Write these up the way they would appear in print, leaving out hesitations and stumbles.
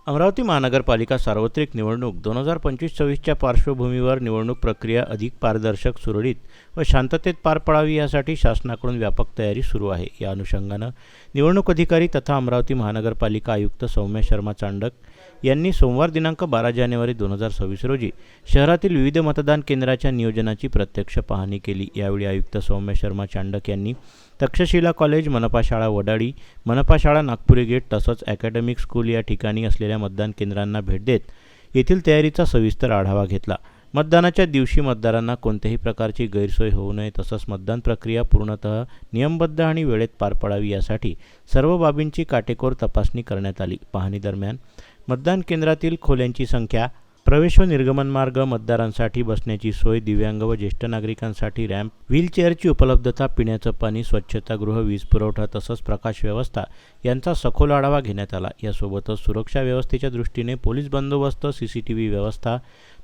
अमरावती महानगरपालिका सार्वत्रिक निवडणूक 2025-26च्या पार्श्वभूमीवर निवडणूक प्रक्रिया अधिक पारदर्शक, सुरळीत व शांततेत पार पडावी यासाठी शासनाकडून व्यापक तयारी सुरू आहे. या अनुषंगानं निवडणूक अधिकारी तथा अमरावती महानगरपालिका आयुक्त सौम्या शर्मा चांडक यांनी सोमवार दिनांक 12 जानेवारी 2026 रोजी शहरातील विविध मतदान केंद्राच्या नियोजनाची प्रत्यक्ष पाहणी केली. यावेळी आयुक्त सौम्या शर्मा चांडक यांनी तक्षशिला कॉलेज, मनपा शाळा वडाळी, मनपा शाळा नागपुरी गेट तसंच अकॅडमिक स्कूल या ठिकाणी असलेल्या मतदान केंद्रांना भेट देत येथील तयारीचा सविस्तर आढावा घेतला. मतदानाच्या दिवशी मतदारांना कोणत्याही प्रकारची गैरसोय होऊ नये तसंच मतदान प्रक्रिया पूर्णतः नियमबद्ध आणि वेळेत पार पडावी यासाठी सर्व बाबींची काटेकोर तपासणी करण्यात आली. पाहणी दरम्यान मतदान केंद्रातील खोल्यांची संख्या, प्रवेश व निर्गमन मार्ग, मतदारांसाठी बसण्याची सोय, दिव्यांग व ज्येष्ठ नागरिकांसाठी रॅम्प, व्हीलचेअरची उपलब्धता, पिण्याचं पाणी, स्वच्छतागृह, वीज पुरवठा तसंच प्रकाश व्यवस्था यांचा सखोल आढावा घेण्यात आला. यासोबतच सुरक्षा व्यवस्थेच्या दृष्टीने पोलीस बंदोबस्त, सीसीटीव्ही व्यवस्था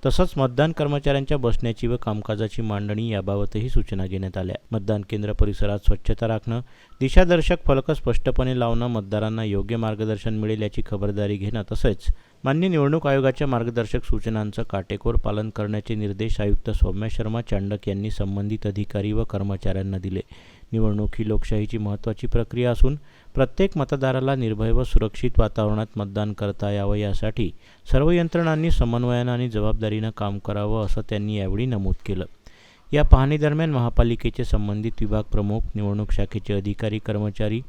तसंच मतदान कर्मचाऱ्यांच्या बसण्याची व कामकाजाची मांडणी याबाबतही सूचना घेण्यात आल्या. मतदान केंद्र परिसरात स्वच्छता राखणं, दिशादर्शक फलक स्पष्टपणे लावणं, मतदारांना योग्य मार्गदर्शन मिळेल याची खबरदारी घेणं तसेच मान्य निवडणूक आयोगाच्या मार्गदर्शक सूचनांचं काटेकोर पालन करण्याचे निर्देश आयुक्त सौम्या शर्मा चांडक यांनी संबंधित अधिकारी व कर्मचाऱ्यांना दिले. निवडणूक ही लोकशाहीची महत्त्वाची प्रक्रिया असून प्रत्येक मतदाराला निर्भय व सुरक्षित वातावरणात मतदान करता यावं यासाठी सर्व यंत्रणांनी समन्वयानं आणि जबाबदारीनं काम करावं असं त्यांनी यावेळी नमूद केलं. या पाहणी दरम्यान महापालिकेचे संबंधित विभाग प्रमुख, निवडणूक शाखेचे अधिकारी, कर्मचारी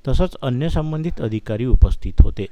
तसंच अन्य संबंधित अधिकारी उपस्थित होते.